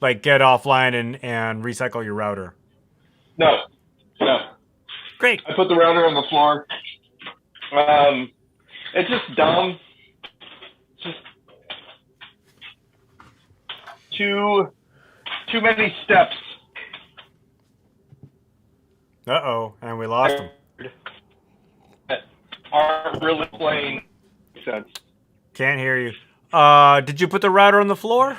Like get offline and recycle your router. No. Great. I put the router on the floor. It's just dumb. Just too many steps. Uh-oh, and we lost him. Aren't really playing sense. Can't hear you. Did you put the router on the floor?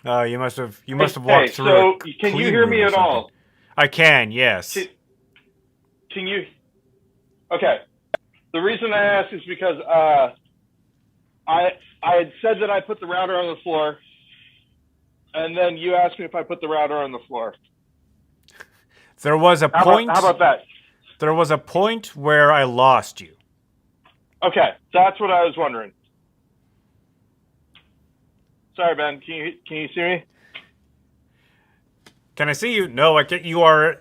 You must have walked through. So can you hear me at all? I can, yes. Can you? Okay. The reason I asked is because I had said that I put the router on the floor, and then you asked me if I put the router on the floor. There was a point. How about that? There was a point where I lost you. Okay, that's what I was wondering. Sorry, Ben. Can you see me? Can I see you? No, I can't. You are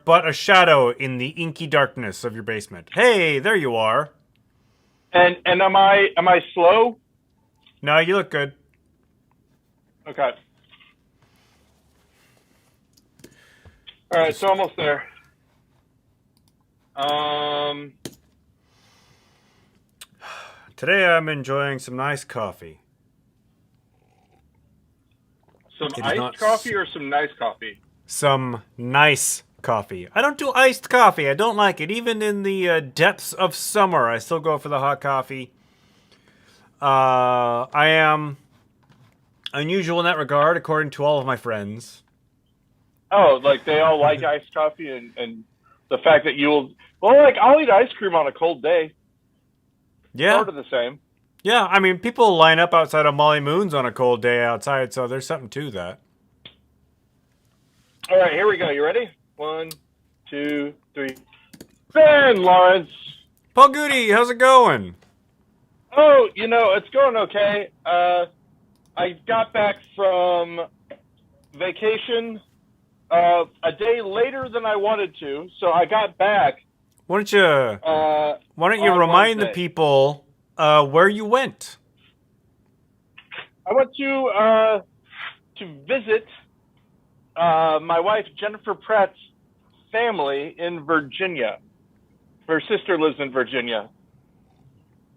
but a shadow in the inky darkness of your basement. Hey, there you are. And am I slow? No, you look good. Okay. All right, so almost there. Today I'm enjoying some nice coffee. Some iced coffee or some nice coffee? Some nice coffee. I don't do iced coffee. I don't like it. Even in the depths of summer, I still go for the hot coffee. I am unusual in that regard, according to all of my friends. Oh, like they all like iced coffee and the fact that I'll eat ice cream on a cold day. Yeah. Sort of the same. Yeah, I mean, people line up outside of Molly Moon's on a cold day outside, so there's something to that. All right, here we go. You ready? 1, 2, 3. Ben Lawrence. Paul Goody, how's it going? Oh, it's going okay. I got back from vacation a day later than I wanted to, so I got back. Why don't you remind the people where you went? I went to visit my wife Jennifer Pratt's family in Virginia. Her sister lives in Virginia,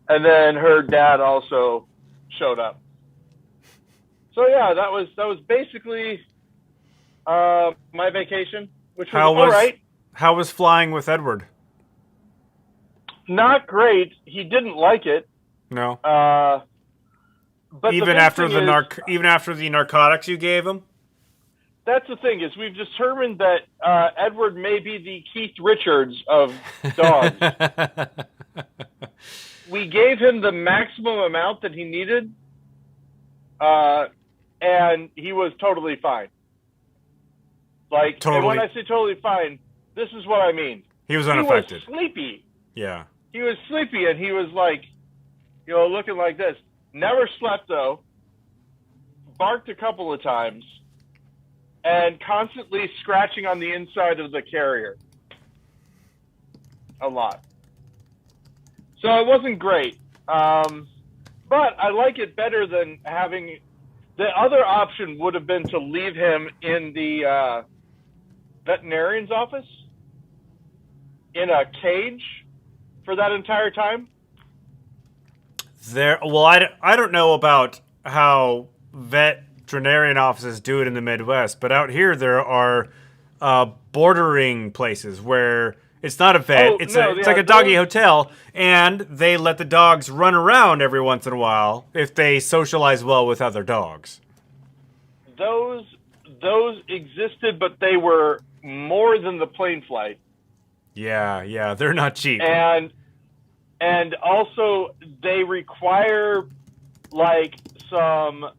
and then her dad also showed up. So yeah, that was basically my vacation, which was all right. How was flying with Edward? Not great. He didn't like it. No. But even after the narcotics you gave him? That's the thing, is we've determined that Edward may be the Keith Richards of dogs. We gave him the maximum amount that he needed, and he was totally fine. Like, totally. And when I say totally fine, this is what I mean. He was unaffected. He was sleepy. Yeah. He was sleepy, and he was like, looking like this. Never slept, though. Barked a couple of times. And constantly scratching on the inside of the carrier. A lot. So it wasn't great. But I like it better than having... The other option would have been to leave him in the veterinarian's office in a cage for that entire time. I don't know about how veterinarian offices do it in the Midwest, but out here there are bordering places where it's not a vet, it's like a doggy hotel, and they let the dogs run around every once in a while if they socialize well with other dogs. Those existed, but they were more than the plane flight. Yeah, they're not cheap. And also they require like some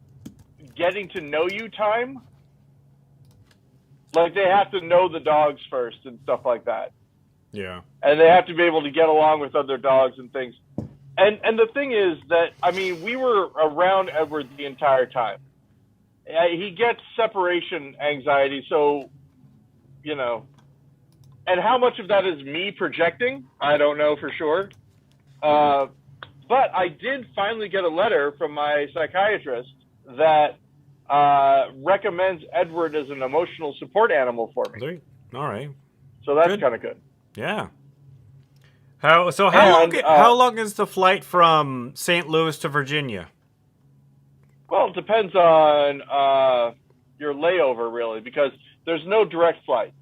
getting to know you time. Like they have to know the dogs first and stuff like that. Yeah. And they have to be able to get along with other dogs and things. And the thing is that, I mean, we were around Edward the entire time. He gets separation anxiety, so, and how much of that is me projecting, I don't know for sure. But I did finally get a letter from my psychiatrist that recommends Edward as an emotional support animal for me. All right. So that's kind of good. Yeah. How long is the flight from St. Louis to Virginia? Well, it depends on your layover, really, because there's no direct flight.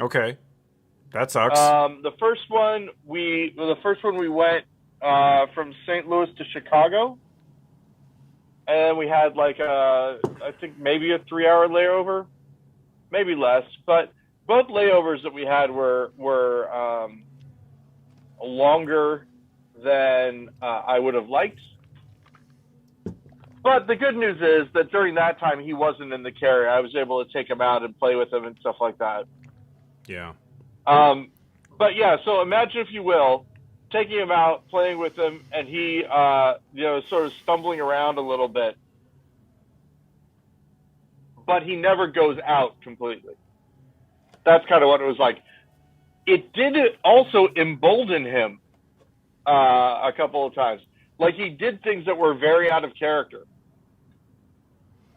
Okay, that sucks. The first one we went from St. Louis to Chicago, and we had I think maybe a 3-hour layover, maybe less, but both layovers that we had were longer than I would have liked. But the good news is that during that time, he wasn't in the carrier. I was able to take him out and play with him and stuff like that. Yeah. But yeah, so imagine, if you will, taking him out, playing with him, and he, sort of stumbling around a little bit. But he never goes out completely. That's kind of what it was like. It did also embolden him a couple of times. Like, he did things that were very out of character.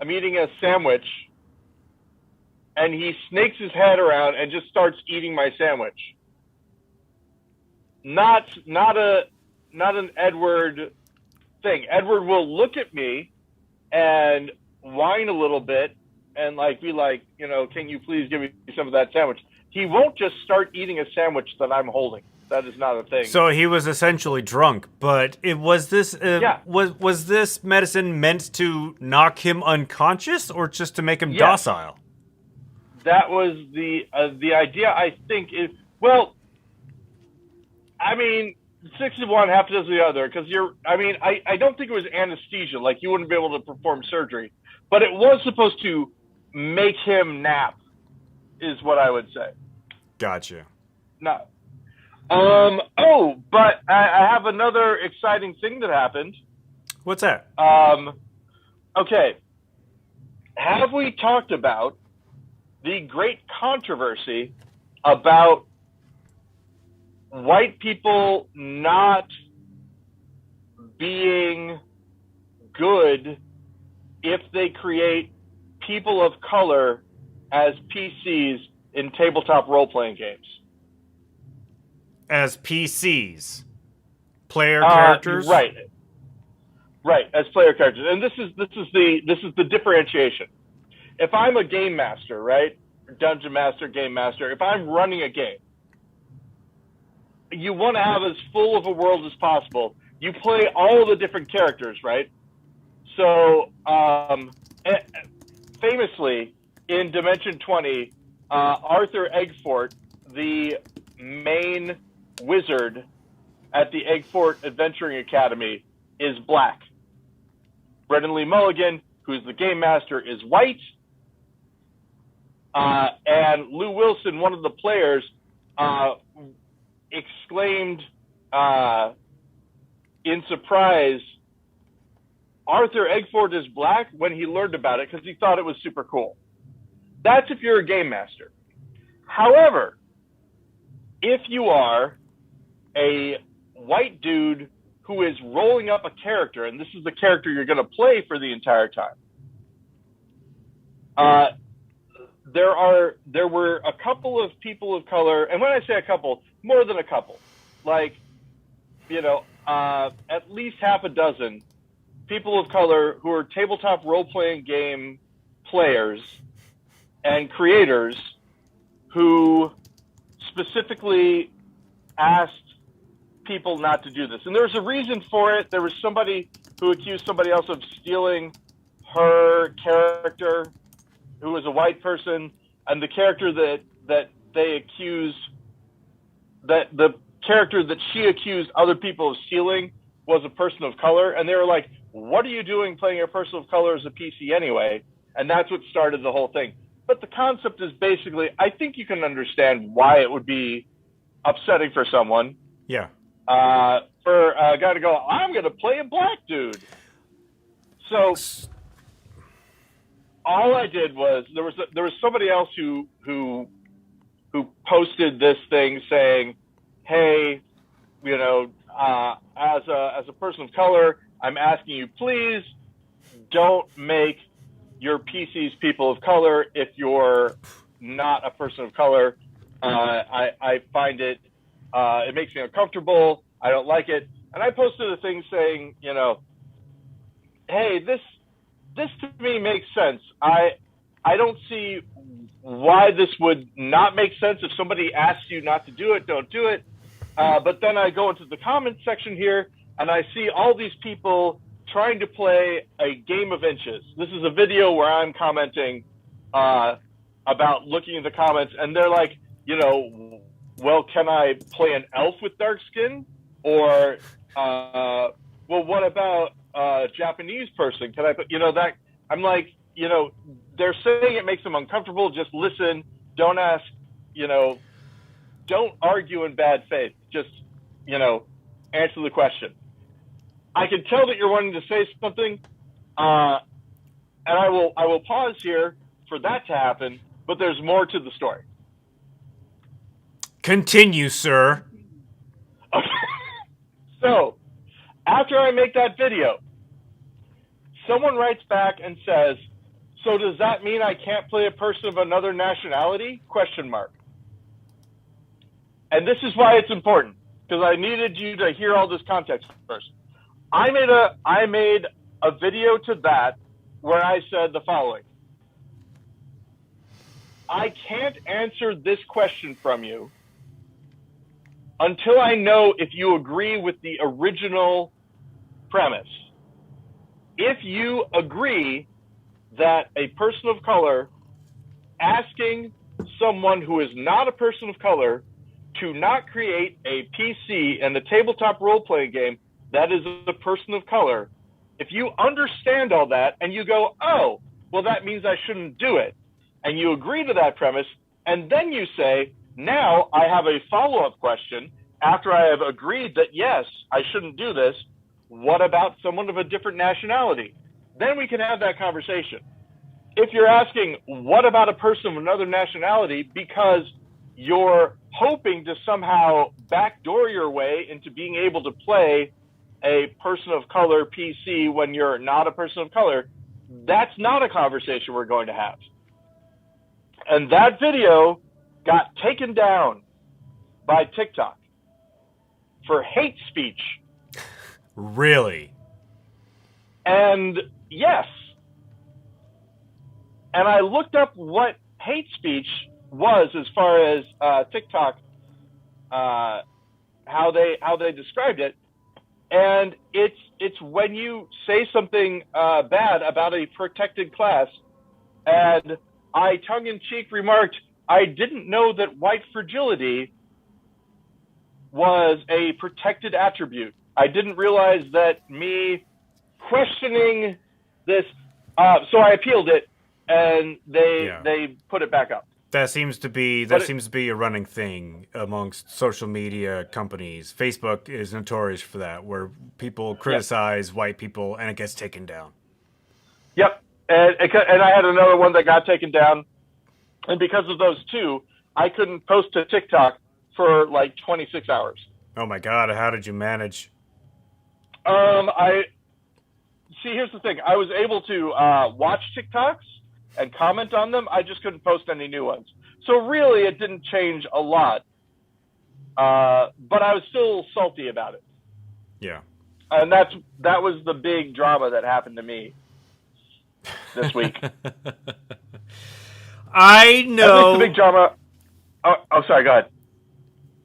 I'm eating a sandwich, and he snakes his head around and just starts eating my sandwich. Not an Edward thing. Edward will look at me and whine a little bit and be like, can you please give me some of that sandwich? He won't just start eating a sandwich that I'm holding. That is not a thing. So he was essentially drunk, but was this medicine meant to knock him unconscious or just to make him docile? That was the idea, I think. I mean, 6 of one, half a dozen of the other, because I don't think it was anesthesia. Like, you wouldn't be able to perform surgery. But it was supposed to make him nap, is what I would say. Gotcha. No. But I have another exciting thing that happened. What's that? Okay. Have we talked about the great controversy about white people not being good if they create people of color as PCs in tabletop role-playing games? As PCs, player characters, right? As player characters, and this is the differentiation. If I'm a game master, right, dungeon master, game master, if I'm running a game, you want to have as full of a world as possible. You play all the different characters, right? So, famously in Dimension 20, Arthur Eggfort, the main wizard at the Eggfort Adventuring Academy, is black. Brendan Lee Mulligan, who's the game master, is white. And Lou Wilson, one of the players, exclaimed in surprise, Arthur Eggfort is black, when he learned about it, because he thought it was super cool. That's if you're a game master. However, if you are a white dude who is rolling up a character, and this is the character you're going to play for the entire time, there were a couple of people of color, and when I say a couple, more than a couple, at least half a dozen people of color who are tabletop role-playing game players and creators who specifically asked people not to do this. And there was a reason for it. There was somebody who accused somebody else of stealing her character, who was a white person, and the character that they accused, that the character that she accused other people of stealing was a person of color. And they were like, what are you doing playing a person of color as a PC anyway? And that's what started the whole thing. But the concept is basically, I think you can understand why it would be upsetting for someone. Yeah. For a guy to go, I'm going to play a black dude. So all I did was, there was somebody else who posted this thing saying, hey, as a person of color, I'm asking you, please don't make your PCs people of color if you're not a person of color. I find it makes me uncomfortable. I don't like it. And I posted a thing saying, hey, this to me makes sense. I don't see why this would not make sense. If somebody asks you not to do it, don't do it. But then I go into the comments section here, and I see all these people trying to play a game of inches. This is a video where I'm commenting about looking at the comments, and they're like, well, can I play an elf with dark skin? Or, well, what about a Japanese person? Can I put, that? I'm like, they're saying it makes them uncomfortable. Just listen. Don't ask, don't argue in bad faith. Just, answer the question. I can tell that you're wanting to say something, and I will pause here for that to happen, but there's more to the story. Continue, sir. Okay. So, after I make that video, someone writes back and says, so does that mean I can't play a person of another nationality? ? And this is why it's important, because I needed you to hear all this context first. I made a video to that where I said the following. I can't answer this question from you until I know if you agree with the original premise. If you agree that a person of color asking someone who is not a person of color to not create a PC and the tabletop role-playing game that is a person of color, if you understand all that and you go, oh, well, that means I shouldn't do it, and you agree to that premise, and then you say, now I have a follow-up question after I have agreed that, yes, I shouldn't do this. What about someone of a different nationality? Then we can have that conversation. If you're asking, what about a person of another nationality, because you're hoping to somehow backdoor your way into being able to play a person of color PC when you're not a person of color, that's not a conversation we're going to have. And that video got taken down by TikTok for hate speech. Really? And yes. And I looked up what hate speech was as far as TikTok, how they described it. And it's when you say something bad about a protected class. And I tongue-in-cheek remarked, I didn't know that white fragility was a protected attribute. I didn't realize that me questioning this, so I appealed it, and they put it back up. That seems to be a running thing amongst social media companies. Facebook is notorious for that, where people criticize white people and it gets taken down. Yep, and I had another one that got taken down, and because of those two, I couldn't post to TikTok for like 26 hours. Oh my God! How did you manage? Here's the thing. I was able to watch TikToks and comment on them. I just couldn't post any new ones. So really, it didn't change a lot. But I was still salty about it. Yeah. And that was the big drama that happened to me this week. I know. At least the big drama. Oh, sorry. Go ahead.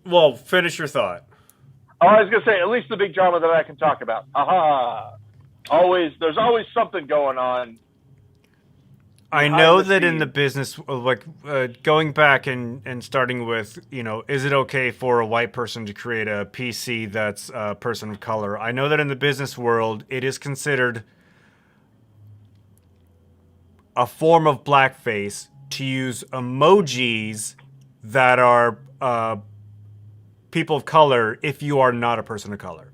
Well, finish your thought. Oh, I was going to say, at least the big drama that I can talk about. Aha. There's always something going on. I know that in the business, like going back and starting with, is it okay for a white person to create a PC that's a person of color? I know that in the business world, it is considered a form of blackface to use emojis that are people of color if you are not a person of color.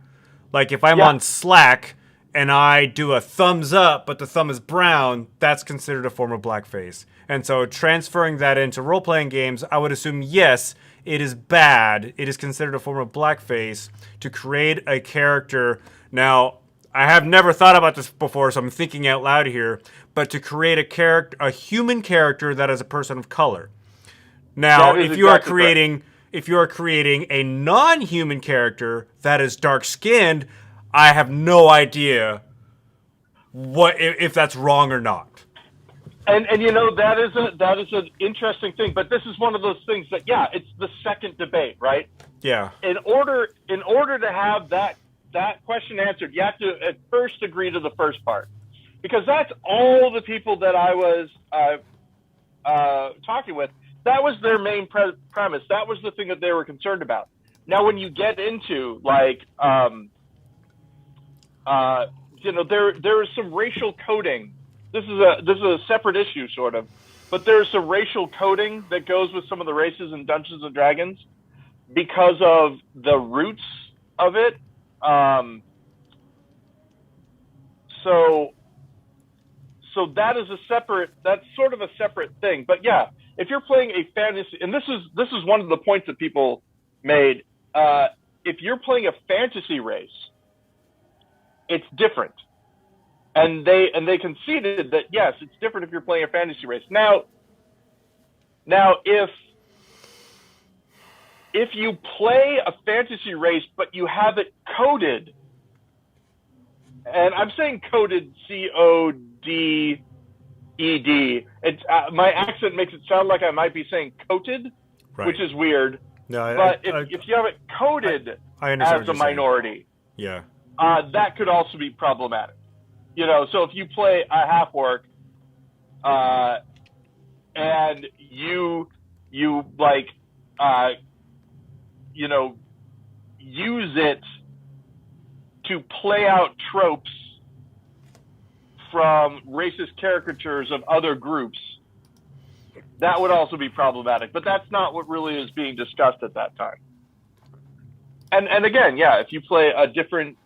Like if I'm on Slack and I do a thumbs up, but the thumb is brown, that's considered a form of blackface. And so transferring that into role-playing games, I would assume, yes, it is bad. It is considered a form of blackface to create a character. Now, I have never thought about this before, so I'm thinking out loud here. But to create a human character that is a person of color. Now, if you are creating a non-human character that is dark-skinned, I have no idea what if that's wrong or not. And that is an interesting thing, but this is one of those things that it's the second debate, right? Yeah. In order to have that question answered, you have to at first agree to the first part, because that's all the people that I was talking with. That was their main premise. That was the thing that they were concerned about. Now, when you get into there is some racial coding. This is a separate issue, sort of, but there's some racial coding that goes with some of the races in Dungeons and Dragons because of the roots of it. So that is that's sort of a separate thing. But yeah, if you're playing a fantasy, and this is one of the points that people made, if you're playing a fantasy race, it's different. And they conceded that yes, it's different if you're playing a fantasy race. Now if you play a fantasy race but you have it coded, and I'm saying coded, CODED. It's my accent makes it sound like I might be saying coated, right, which is weird. No, but if you have it coded as a minority, saying. That could also be problematic. So if you play a half-orc, and you like, use it to play out tropes from racist caricatures of other groups, that would also be problematic. But that's not what really is being discussed at that time. And again, if you play a different,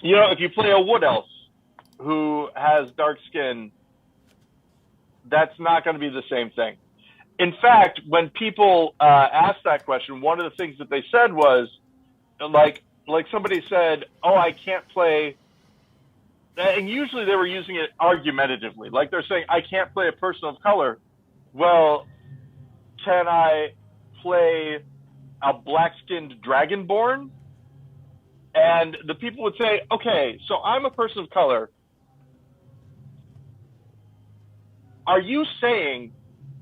if you play a wood elf who has dark skin, that's not going to be the same thing. In fact, when people asked that question, one of the things that they said was, like somebody said, "Oh, I can't play," and usually they were using it argumentatively. Like they're saying, "I can't play a person of color." Well, can I play a black-skinned dragonborn? And the people would say, "Okay, so I'm a person of color. Are you saying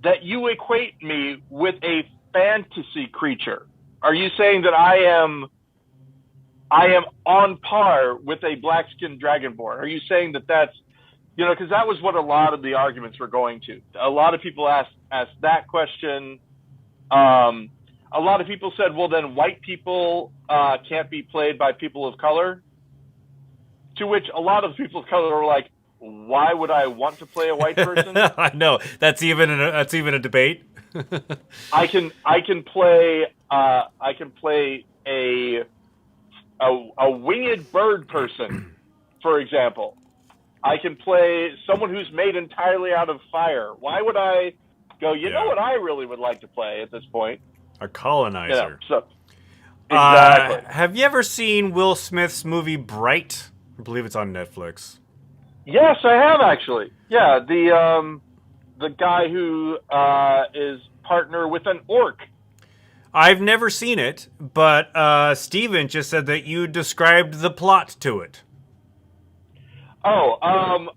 that you equate me with a fantasy creature? Are you saying that I am on par with a black-skinned dragonborn? Are you saying that that's, because that was what a lot of the arguments were going to. A lot of people asked that question. A lot of people said, well, then white people can't be played by people of color. To which a lot of people of color were like, why would I want to play a white person? I know that's even a debate. I can play a winged bird person, for example. I can play someone who's made entirely out of fire. Why would I go? You know what I really would like to play at this point? A colonizer. Exactly. Have you ever seen Will Smith's movie Bright? I believe it's on Netflix. Yes, I have actually. Yeah, the guy who is partner with an orc. I've never seen it, but Steven just said that you described the plot to it. Oh,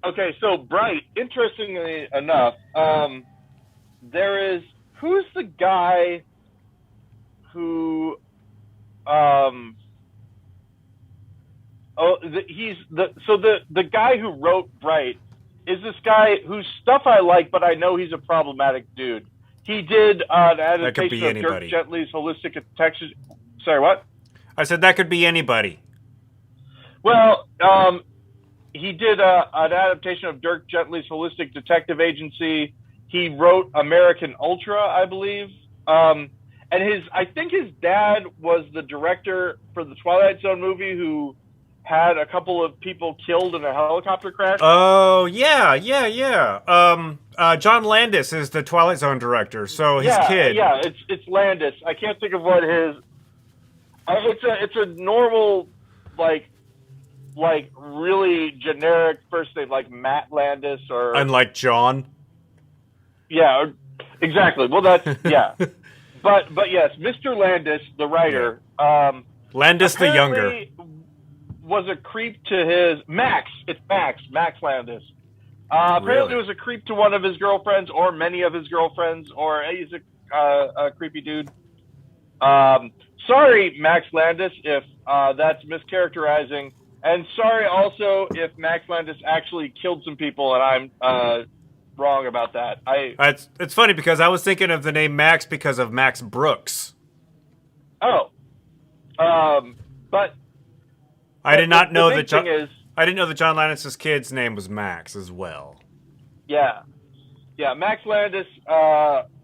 okay. So Bright, interestingly enough, who's the guy who, the guy who wrote Bright is this guy whose stuff I like, but I know he's a problematic dude. He did an adaptation of Dirk Gently's Holistic Detective. Sorry, what? I said that could be anybody. Well, he did an adaptation of Dirk Gently's Holistic Detective Agency. He wrote American Ultra, I believe. And I think his dad was the director for the Twilight Zone movie who had a couple of people killed in a helicopter crash. Oh, yeah. John Landis is the Twilight Zone director, so his kid. Yeah, it's Landis. I can't think of what his... It's a normal like really generic first name, like Matt Landis or Unlike John. Yeah, exactly. Well, that's yeah. But yes, Mr. Landis, the writer, Landis the younger, apparently was a creep to his Max. It's Max Landis. Apparently was a creep to one of his girlfriends or many of his girlfriends, or he's a creepy dude. Sorry, Max Landis, if that's mischaracterizing. And sorry also if Max Landis actually killed some people and I'm wrong about that. It's funny because I was thinking of the name Max because of Max Brooks. Oh. But I did not know that I didn't know that John Landis' kid's name was Max as well. Yeah. Yeah, Max Landis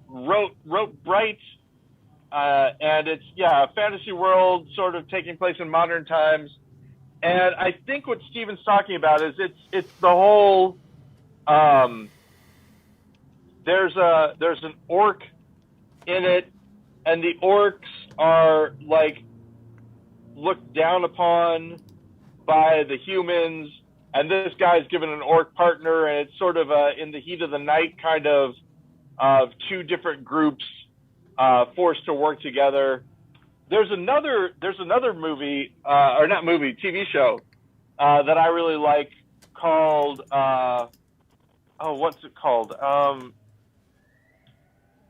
wrote Bright, and it's a fantasy world sort of taking place in modern times. And I think what Steven's talking about is it's the whole there's an orc in it, and the orcs are like looked down upon by the humans, and this guy's given an orc partner, and it's sort of in the heat of the night kind of two different groups forced to work together. There's another movie, or not movie, TV show that I really like called what's it called?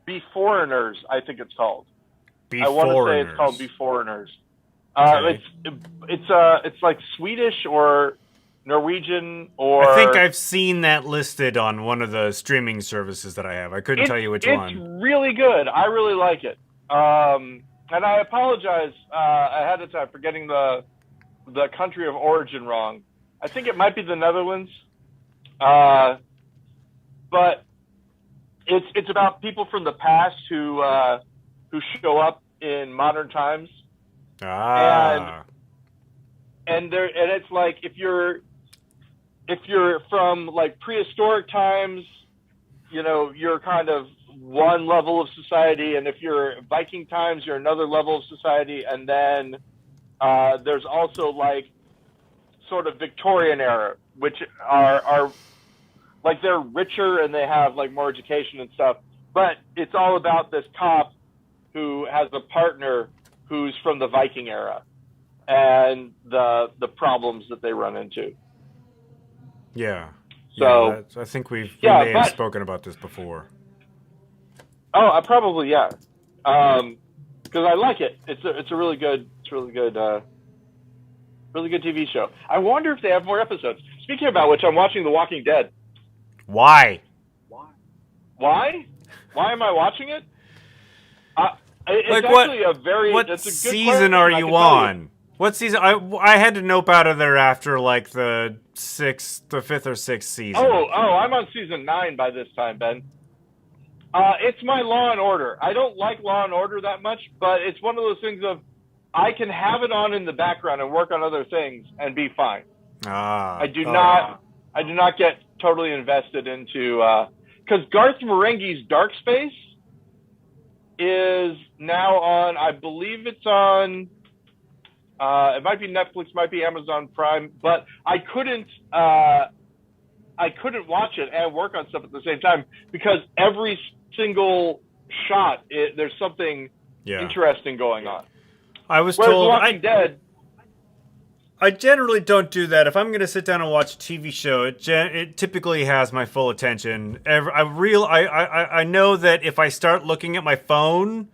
Beforeigners, I think it's called. I want to say it's called Beforeigners. Okay. It's like Swedish or Norwegian or. I think I've seen that listed on one of the streaming services that I have. I couldn't tell you which one. It's really good. I really like it. And I apologize ahead of time for getting the country of origin wrong. I think it might be the Netherlands. But it's about people from the past who show up in modern times. And it's like if you're from like prehistoric times, you're kind of one level of society, and if you're Viking times, you're another level of society, and then there's also like sort of Victorian era, which are like they're richer and they have like more education and stuff, but it's all about this cop who has a partner who's from the Viking era and the problems that they run into. Yeah. So I think we may have spoken about this before. Oh, probably yeah. Because I like it. It's a really good TV show. I wonder if they have more episodes. Speaking about which, I'm watching The Walking Dead. Why? Why? Why am I watching it? It's like actually a very. What it's a good season are you on? What season? I had to nope out of there after like the fifth or sixth season. Oh, I'm on season 9 by this time, Ben. It's my Law and Order. I don't like Law and Order that much, but it's one of those things of I can have it on in the background and work on other things and be fine. I do not get totally invested into because Garth Marenghi's Dark Space is now on. I believe it's on. It might be Netflix, might be Amazon Prime, but I couldn't watch it and work on stuff at the same time because every single shot, there's something interesting going on. I was Whereas told Walking Dead. I generally don't do that. If I'm going to sit down and watch a TV show, it typically has my full attention. I know that if I start looking at my phone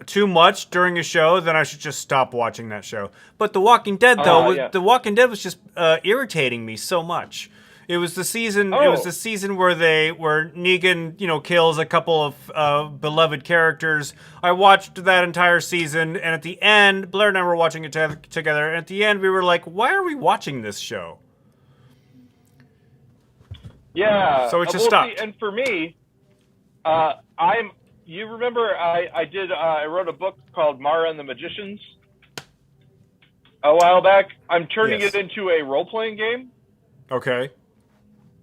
too much during a show, then I should just stop watching that show. But The Walking Dead, though, The Walking Dead was just irritating me so much. It was the season. It was the season where Negan, kills a couple of beloved characters. I watched that entire season, and at the end, Blair and I were watching it together. And at the end, we were like, "Why are we watching this show?" Yeah. So it just stopped. And for me, You remember I wrote a book called Mara and the Magicians a while back. I'm turning it into a role-playing game. Okay.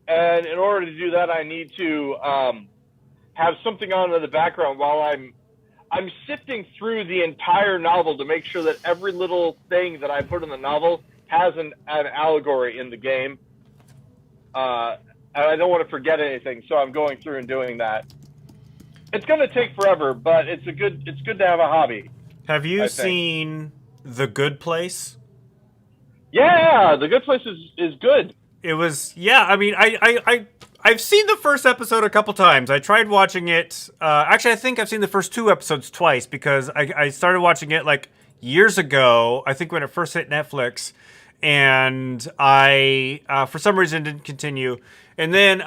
And in order to do that, I need to have something on in the background while I'm sifting through the entire novel to make sure that every little thing that I put in the novel has an allegory in the game. And I don't want to forget anything, so I'm going through and doing that. It's going to take forever, but it's good to have a hobby. Have you seen The Good Place? Yeah, The Good Place is good. It was, yeah, I mean, I've seen the first episode a couple times. I tried watching it. Actually, I think I've seen the first 2 episodes twice because I started watching it like years ago, I think when it first hit Netflix, and I, for some reason, didn't continue. And then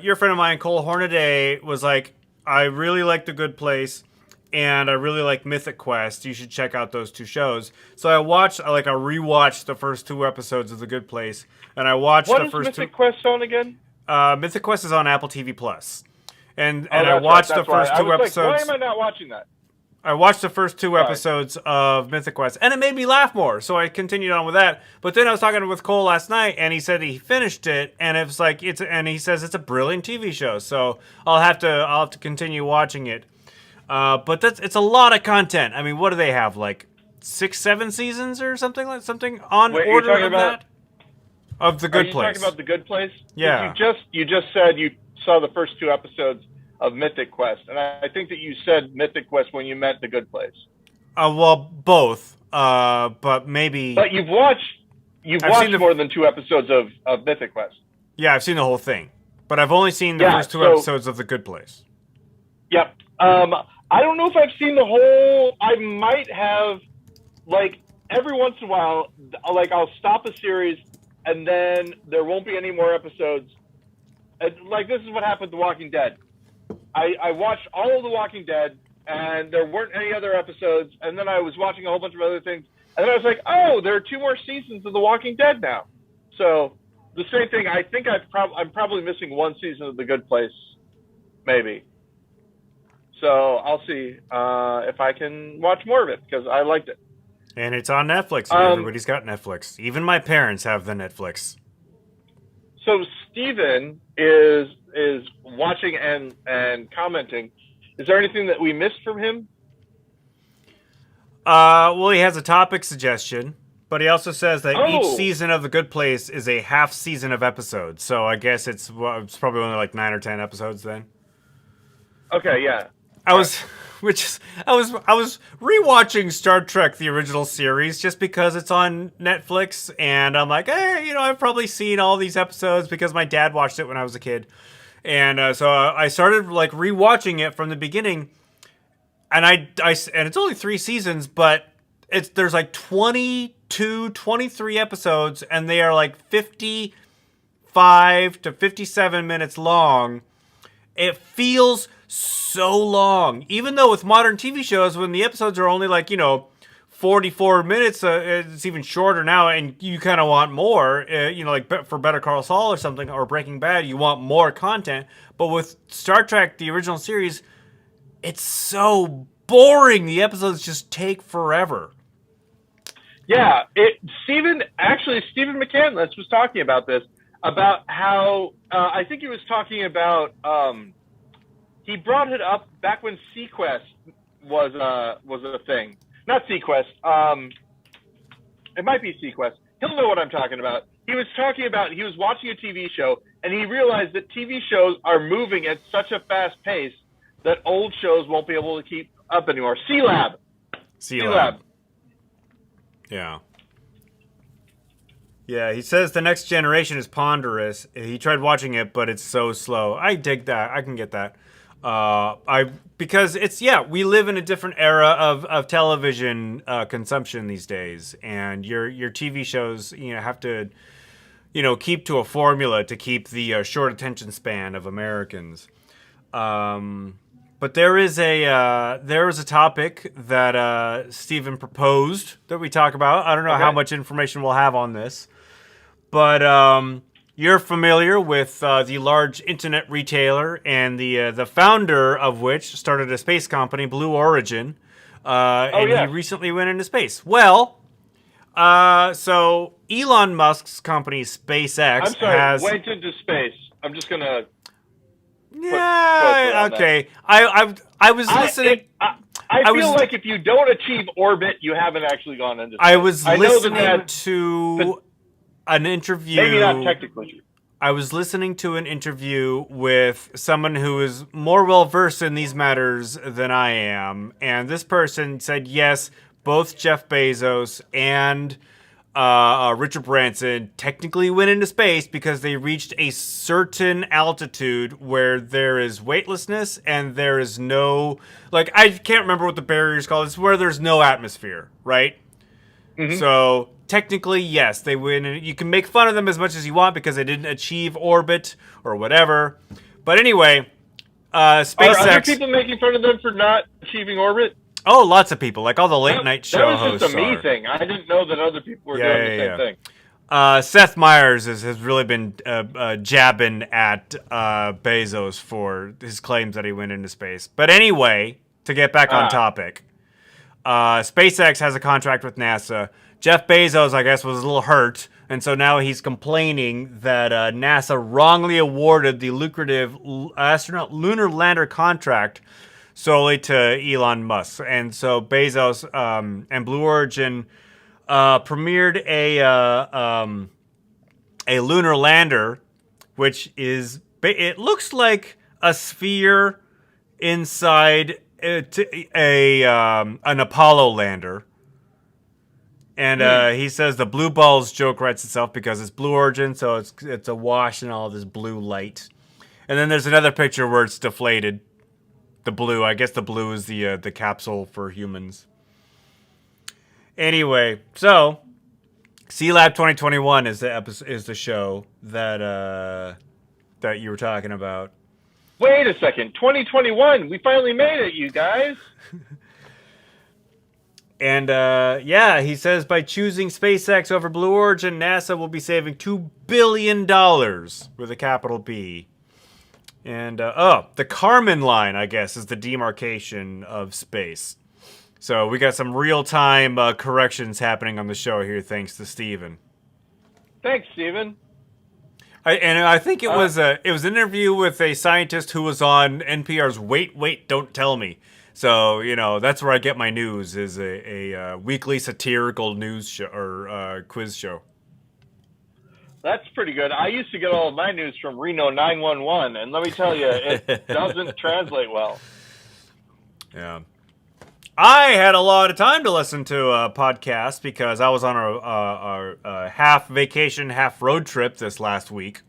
your friend of mine, Cole Hornaday, was like, I really like The Good Place, and I really like Mythic Quest. You should check out those 2 shows. So I rewatched the first 2 episodes of The Good Place, and I watched the first 2. What is Mythic Quest on again? Mythic Quest is on Apple TV Plus, and I watched the first 2 episodes. Why am I not watching that? I watched the first 2 episodes of Mythic Quest, and it made me laugh more, so I continued on with that. But then I was talking with Cole last night, and he said he finished it, and it was like and he says it's a brilliant TV show. So I'll have to continue watching it. But it's a lot of content. I mean, what do they have, like 6, 7 seasons or something on order of that? Of The Good Place. Are you talking about The Good Place? Yeah. You just said you saw the first 2 episodes of Mythic Quest, and I think that you said Mythic Quest when you meant The Good Place. Well, both. But maybe. But you've watched more than 2 episodes of Mythic Quest. Yeah, I've seen the whole thing, but I've only seen the first 2 episodes of The Good Place. Yep. I don't know if I've seen the whole. I might have, like, every once in a while, like, I'll stop a series and then there won't be any more episodes. And, like, this is what happened to The Walking Dead. I watched all of The Walking Dead and there weren't any other episodes, and then I was watching a whole bunch of other things, and then I was like, oh, there are 2 more seasons of The Walking Dead now. So the same thing. I think I'm probably missing 1 season of The Good Place, maybe. So I'll see if I can watch more of it because I liked it. And it's on Netflix. Everybody's got Netflix. Even my parents have the Netflix. So Steven is watching and commenting. Is there anything that we missed from him? Well, he has a topic suggestion, but he also says that each season of The Good Place is a half season of episodes. So I guess it's probably only like 9 or 10 episodes then. Okay, yeah. I was rewatching Star Trek: The Original Series just because it's on Netflix, and I'm like, hey, I've probably seen all these episodes because my dad watched it when I was a kid, and so I started like rewatching it from the beginning, and and it's only 3 seasons, but there's like 22, 23 episodes, and they are like 55 to 57 minutes long. It feels so long, even though with modern TV shows, when the episodes are only like 44 minutes, it's even shorter now, and you kind of want more. Like for Better Call Saul or something, or Breaking Bad, you want more content. But with Star Trek: The Original Series, it's so boring. The episodes just take forever. Yeah, Stephen McCandless was talking about this, about how I think he was talking about. He brought it up back when Sequest was a thing. Not Sequest. It might be Sequest. He'll know what I'm talking about. He was talking about he was watching a TV show and he realized that TV shows are moving at such a fast pace that old shows won't be able to keep up anymore. C-Lab. Yeah. Yeah, he says the next generation is ponderous. He tried watching it, but it's so slow. I dig that. I can get that. Because we live in a different era of television consumption these days, and your TV shows have to keep to a formula to keep the short attention span of Americans. But there is a topic that Stephen proposed that we talk about. I don't know how much information we'll have on this, but you're familiar with the large internet retailer and the founder of which started a space company, Blue Origin, he recently went into space. Well, so Elon Musk's company SpaceX went into space. I'm just gonna. Yeah. Okay. I was listening. I feel like if you don't achieve orbit, you haven't actually gone into space. I was listening to an interview. Maybe not technically. I was listening to an interview with someone who is more well-versed in these matters than I am. And this person said, yes, both Jeff Bezos and Richard Branson technically went into space because they reached a certain altitude where there is weightlessness and there is no... Like, I can't remember what the barrier is called. It's where there's no atmosphere, right? Mm-hmm. So... Technically, yes, they win. You can make fun of them as much as you want because they didn't achieve orbit or whatever. But anyway, SpaceX... Are other people making fun of them for not achieving orbit? Oh, lots of people. Like all the late night show hosts. That was just a me thing. I didn't know that other people were doing the same thing. Seth Meyers has really been jabbing at Bezos for his claims that he went into space. But anyway, to get back on topic, SpaceX has a contract with NASA. Jeff Bezos, I guess, was a little hurt, and so now he's complaining that NASA wrongly awarded the lucrative astronaut lunar lander contract solely to Elon Musk. And so Bezos and Blue Origin premiered a lunar lander, which is, it looks like a sphere inside an Apollo lander. And he says the blue balls joke writes itself because it's Blue Origin, so it's a wash in all this blue light. And then there's another picture where it's deflated. The blue, I guess the blue is the capsule for humans. Anyway, so C-Lab 2021 is the show that you were talking about. Wait a second, 2021, we finally made it, you guys. And, he says by choosing SpaceX over Blue Origin, NASA will be saving $2 billion with a capital B. And, the Kármán line, I guess, is the demarcation of space. So we got some real-time corrections happening on the show here, thanks to Steven. Thanks, Steven. I think it was an interview with a scientist who was on NPR's Wait, Don't Tell Me. So, that's where I get my news, is a weekly satirical news show or quiz show. That's pretty good. I used to get all of my news from Reno 911, and let me tell you, it doesn't translate well. Yeah. I had a lot of time to listen to podcasts because I was on a half vacation, half road trip this last week.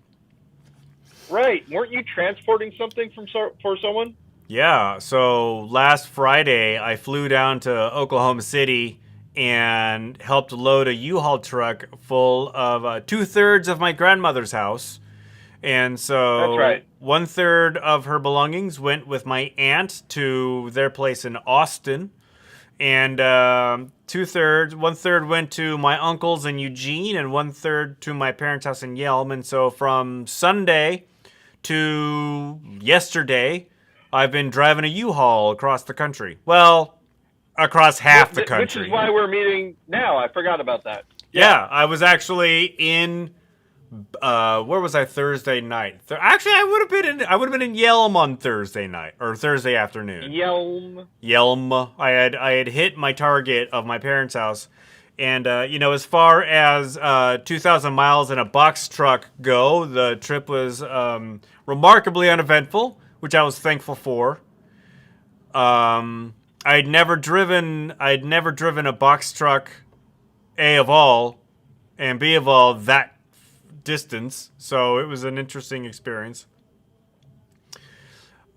Right. Weren't you transporting something for someone? Yeah, so last Friday, I flew down to Oklahoma City and helped load a U-Haul truck full of 2/3 of my grandmother's house. And so that's right. 1/3 of her belongings went with my aunt to their place in Austin. And 1/3 went to my uncle's in Eugene and 1/3 to my parents' house in Yelm. And so from Sunday to yesterday, I've been driving a U-Haul across the country. Well, across half the country. Which is why we're meeting now. I forgot about that. Yeah, I was actually in... where was I Thursday night? Actually, I would have been in Yelm on Thursday night or Thursday afternoon. Yelm. I had hit my target of my parents' house, and as far as 2,000 miles in a box truck go, the trip was remarkably uneventful, which I was thankful for. I'd never driven a box truck, A of all, and B of all that distance, so it was an interesting experience.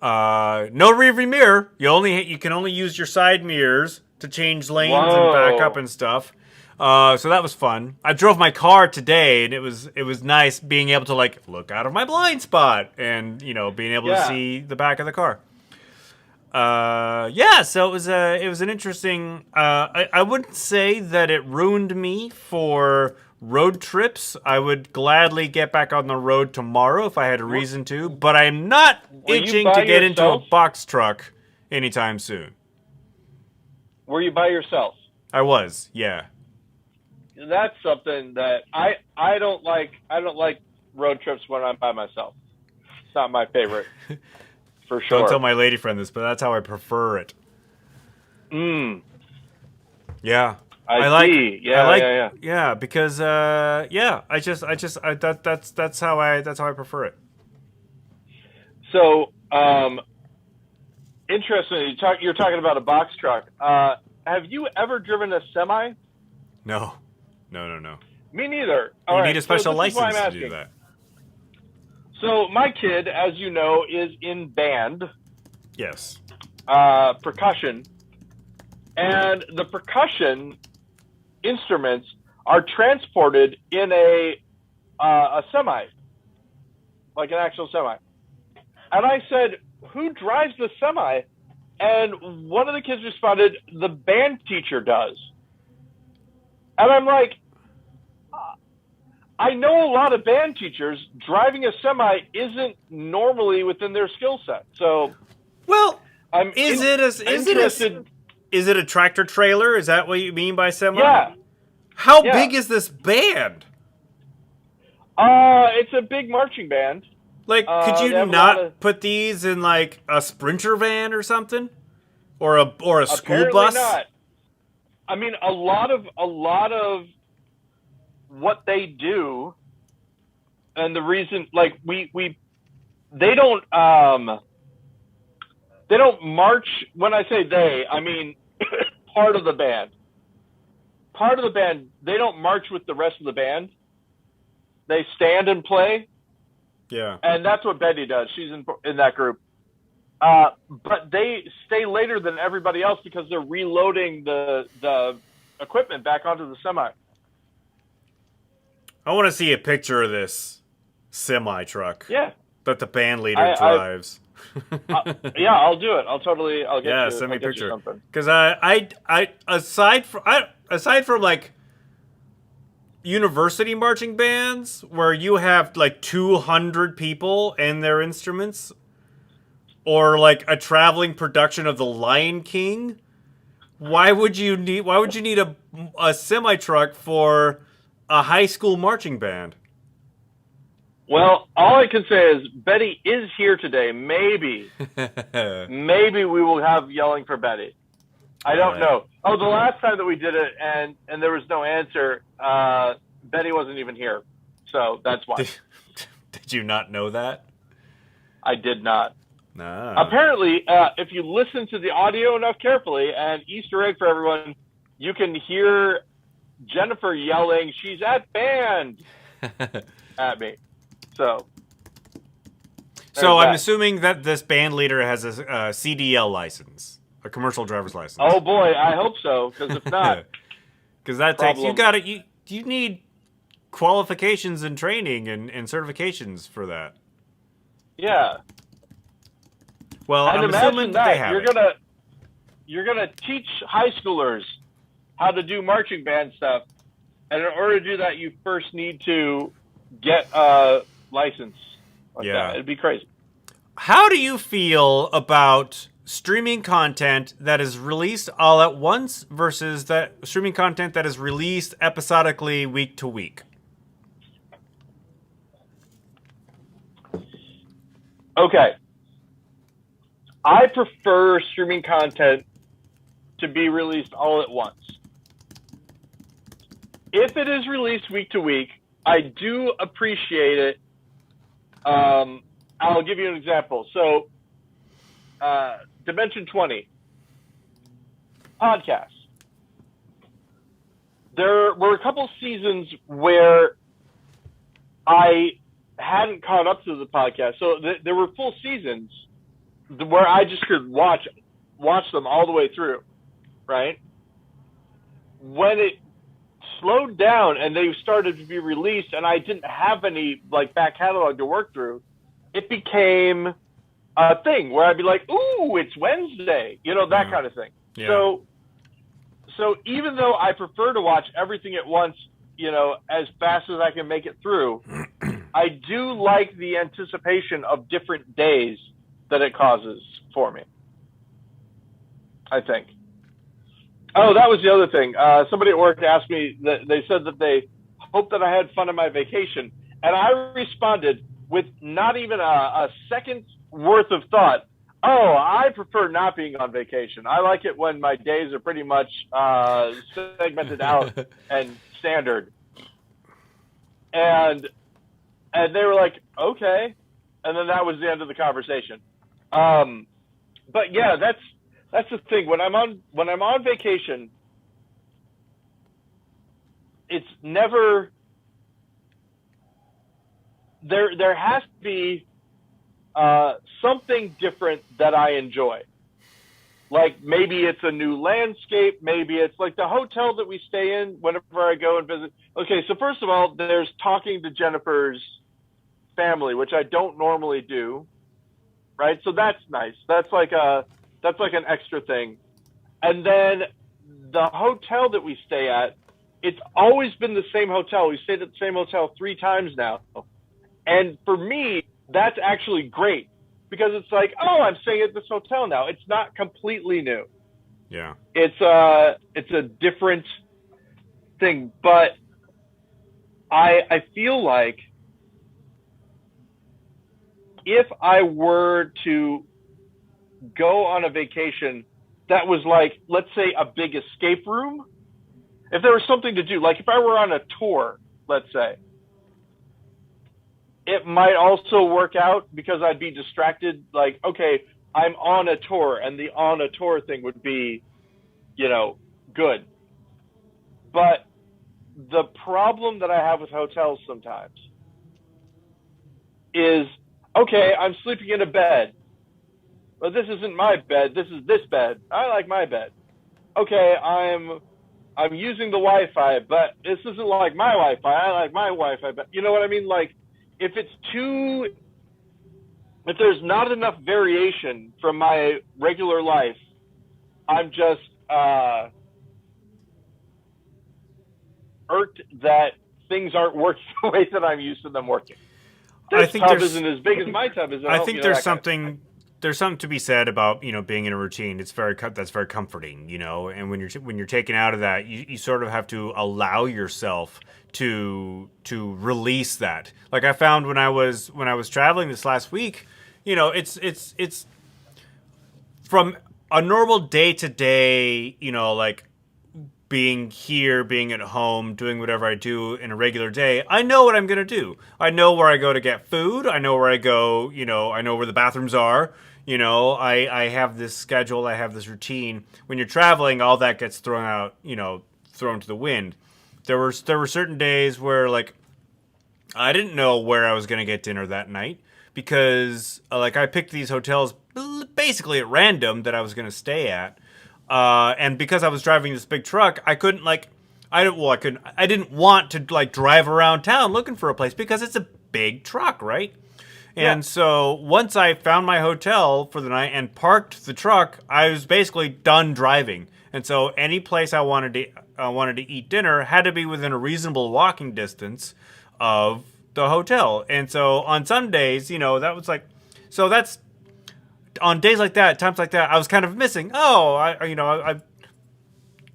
No rearview mirror. You can only use your side mirrors to change lanes and back up and stuff. So that was fun. I drove my car today, and it was nice being able to look out of my blind spot and being able to see the back of the car. So it was an interesting. I wouldn't say that it ruined me for road trips. I would gladly get back on the road tomorrow if I had a reason to, but I'm not itching to get into a box truck anytime soon. Were you by yourself? I was, yeah. That's something that I don't like. I don't like road trips when I'm by myself. It's not my favorite, for sure. Don't tell my lady friend this, but that's how I prefer it. Mm. Yeah. I like see. Yeah, I like yeah. because that's how I prefer it. So, interesting. You're talking about a box truck. Have you ever driven a semi? No. No. Me neither. All You need right. a So special this is why I'm license to do asking. that. So my kid, as you know, is in band, Yes. percussion, and the percussion instruments are transported in a semi, like an actual semi. And I said, "Who drives the semi?" And one of the kids responded, "The band teacher does." And I'm like, I know a lot of band teachers. Driving a semi isn't normally within their skill set. So, Well, I'm interested. is it a tractor trailer? Is that what you mean by semi? Yeah. How Yeah. big is this band? It's a big marching band. Like, could you not put these in like a Sprinter van or something, or a school bus? Apparently not. I mean, a lot of what they do, and the reason, like they don't march. When I say they, I mean part of the band. Part of the band, they don't march with the rest of the band. They stand and play. Yeah. And that's what Betty does. She's in that group. But they stay later than everybody else because they're reloading the equipment back onto the semi. I want to see a picture of this semi truck. Yeah. That the band leader drives. Yeah, I'll do it. I'll get you. Send me a picture. Because aside from like university marching bands where you have like 200 people and their instruments, or like a traveling production of The Lion King, why would you need a semi truck for a high school marching band? Well, all I can say is Betty is here today. Maybe we will have yelling for Betty. I don't know. Oh, the last time that we did it and there was no answer, Betty wasn't even here. So that's why. Did you not know that? I did not. No. Apparently, if you listen to the audio enough carefully, and Easter egg for everyone, you can hear Jennifer yelling, "She's at band!" at me. So I'm assuming that this band leader has a CDL license, a commercial driver's license. Oh boy, I hope so. Because if not, because that takes you need qualifications and training and certifications for that. Yeah. Well, and I'm assuming that they have you're gonna teach high schoolers how to do marching band stuff, and in order to do that, you first need to get a license. Like that. It'd be crazy. How do you feel about streaming content that is released all at once versus that streaming content that is released episodically week to week? Okay. I prefer streaming content to be released all at once. If it is released week to week, I do appreciate it. I'll give you an example. So, Dimension 20 podcast. There were a couple seasons where I hadn't caught up to the podcast. So there were full seasons where I just could watch them all the way through, right? When it slowed down and they started to be released and I didn't have any like back catalog to work through, it became a thing where I'd be like, ooh, it's Wednesday, that kind of thing. Yeah. So even though I prefer to watch everything at once, as fast as I can make it through, I do like the anticipation of different days that it causes for me, I think. Oh, that was the other thing. Somebody at work asked me, that they said that they hoped that I had fun on my vacation. And I responded with not even a second's worth of thought. Oh, I prefer not being on vacation. I like it when my days are pretty much segmented out and standard. And they were like, okay, and then that was the end of the conversation. Um, but yeah, that's the thing. When I'm on vacation, it's never there. There has to be something different that I enjoy. Like maybe it's a new landscape, maybe it's like the hotel that we stay in whenever I go and visit. Okay, so first of all, there's talking to Jennifer's family, which I don't normally do, right? So that's nice. That's like an extra thing. And then the hotel that we stay at, it's always been the same hotel. We stayed at the same hotel 3 times now. And for me, that's actually great because it's like, oh, I'm staying at this hotel now. It's not completely new. Yeah. It's a different thing, but I feel like if I were to go on a vacation that was like, let's say, a big escape room, if there was something to do, like if I were on a tour, let's say, it might also work out because I'd be distracted. Like, okay, I'm on a tour, and the on a tour thing would be, good. But the problem that I have with hotels sometimes is, okay, I'm sleeping in a bed. But this isn't my bed. This is this bed. I like my bed. Okay, I'm using the Wi-Fi, but this isn't like my Wi-Fi. I like my Wi-Fi. But you know what I mean? Like, if there's not enough variation from my regular life, I'm just irked that things aren't working the way that I'm used to them working. This tub isn't as big as my tub is. I think there's something to be said about being in a routine. That's very comforting, and when you're taken out of that, you sort of have to allow yourself to release that. Like I found when I was traveling this last week, it's from a normal day to day, like being here, being at home, doing whatever I do in a regular day, I know what I'm going to do. I know where I go to get food. I know where I go, I know where the bathrooms are. I have this schedule. I have this routine. When you're traveling, all that gets thrown out, thrown to the wind. There were certain days where, like, I didn't know where I was going to get dinner that night because, like, I picked these hotels basically at random that I was going to stay at. And because I was driving this big truck, I couldn't I didn't want to like drive around town looking for a place because it's a big truck, right? And so once I found my hotel for the night and parked the truck, I was basically done driving. And so any place I wanted to eat dinner had to be within a reasonable walking distance of the hotel. And so on some days, that was like, so that's on days like that, times like that, I was kind of missing. Oh, I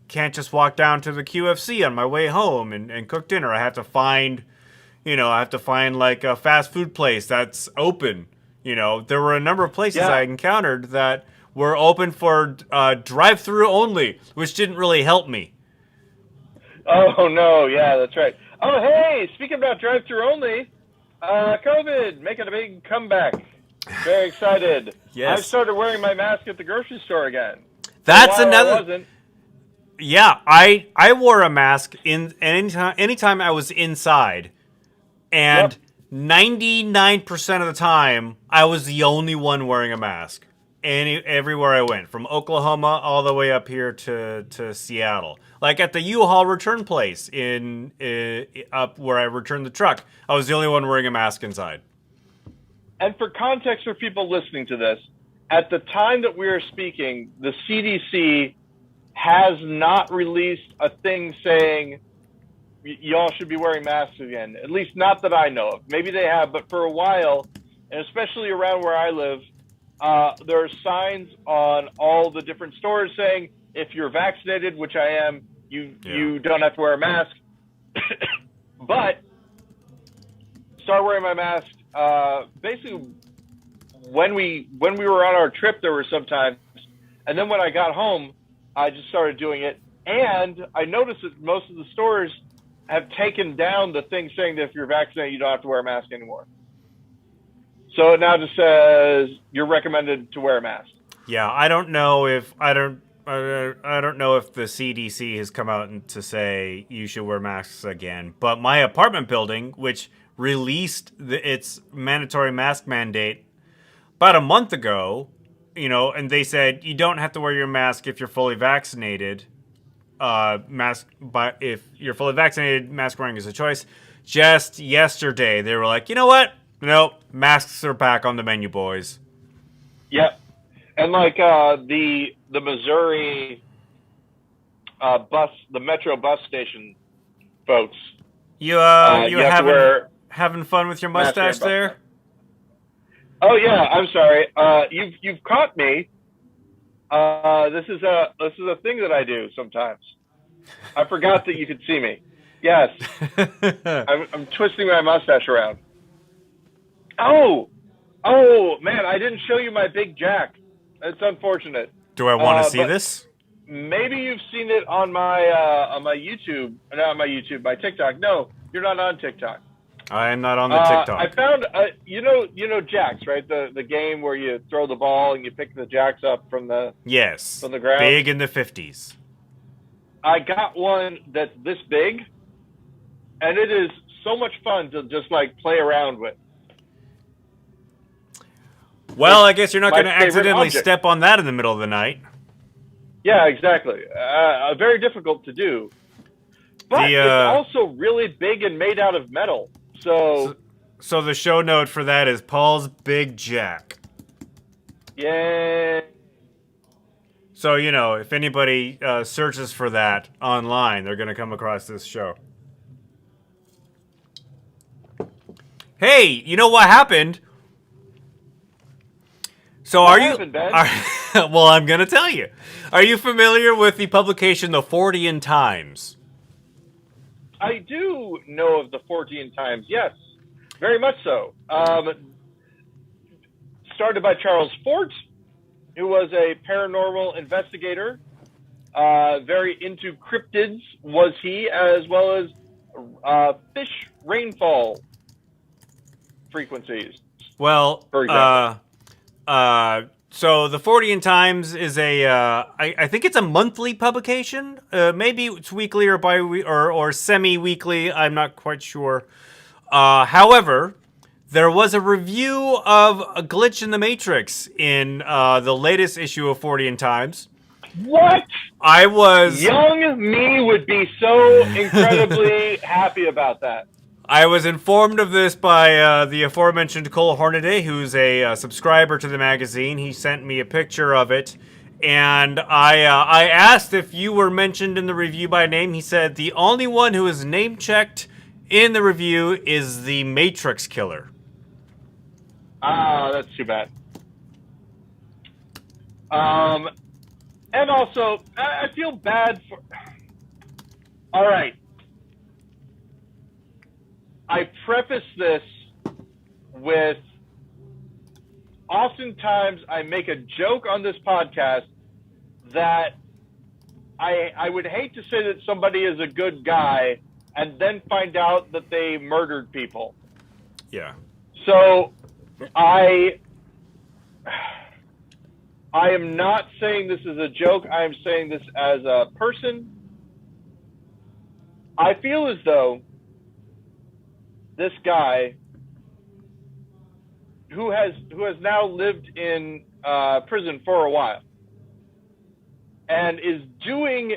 can't just walk down to the QFC on my way home and cook dinner. I have to find, like a fast food place that's open. There were a number of places I encountered that were open for drive-through only, which didn't really help me. Oh no, yeah, that's right. Oh hey, speaking about drive-through only, COVID making a big comeback. Very excited. Yes. I've started wearing my mask at the grocery store again. That's another. I wasn't. Yeah, I wore a mask anytime I was inside, and 99% of the time I was the only one wearing a mask. Everywhere I went, from Oklahoma all the way up here to Seattle, like at the U-Haul return place in up where I returned the truck, I was the only one wearing a mask inside. And for context for people listening to this, at the time that we are speaking, the CDC has not released a thing saying y'all should be wearing masks again. At least not that I know of. Maybe they have, but for a while, and especially around where I live, there are signs on all the different stores saying if you're vaccinated, which I am, you don't have to wear a mask. But start wearing my mask basically when we were on our trip, there were some times, and then when I got home, I just started doing it, and I noticed that most of the stores have taken down the thing saying that if you're vaccinated, you don't have to wear a mask anymore. So it now just says you're recommended to wear a mask. Yeah, I don't know if the CDC has come out to say you should wear masks again. But my apartment building, which released its mandatory mask mandate about a month ago, and they said you don't have to wear your mask if you're fully vaccinated. But if you're fully vaccinated, mask wearing is a choice. Just yesterday, they were like, you know what? No, masks are back on the menu, boys. Yep. And like the Missouri the Metro bus station folks. You having fun with your mustache there? Oh yeah, I'm sorry. You've caught me. This is a thing that I do sometimes. I forgot that you could see me. Yes. I'm twisting my mustache around. Oh man, I didn't show you my big jack. It's unfortunate. Do I want to see this? Maybe you've seen it on my YouTube. Not on my YouTube, my TikTok. No, you're not on TikTok. I am not on the TikTok. I found you know jacks, right? The game where you throw the ball and you pick the jacks up from the ground. Big in the 50s. I got one that's this big, and it is so much fun to just like play around with. Well, I guess you're not going to accidentally step on that in the middle of the night. Yeah, exactly. Very difficult to do. But it's also really big and made out of metal. So the show note for that is Paul's Big Jack. Yeah. So, if anybody searches for that online, they're going to come across this show. Hey, you know what happened? So what happened, Ben? Well, I'm going to tell you. Are you familiar with the publication The Fortean Times? I do know of the Fortean Times, yes. Very much so. Started by Charles Fort, who was a paranormal investigator. Very into cryptids was he, as well as fish rainfall frequencies. Well, for example. So the Fortean Times is I think it's a monthly publication. Maybe it's weekly or or semi-weekly. I'm not quite sure. However, there was a review of A Glitch in the Matrix in the latest issue of Fortean Times. What? Young me would be so incredibly happy about that. I was informed of this by the aforementioned Cole Hornaday, who's a subscriber to the magazine. He sent me a picture of it, and I asked if you were mentioned in the review by name. He said the only one who is name-checked in the review is the Matrix Killer. That's too bad. And also, I feel bad for... All right. I preface this with, oftentimes I make a joke on this podcast that I would hate to say that somebody is a good guy and then find out that they murdered people. Yeah. So I am not saying this is a joke. I am saying this as a person. I feel as though this guy who has now lived in prison for a while and is doing,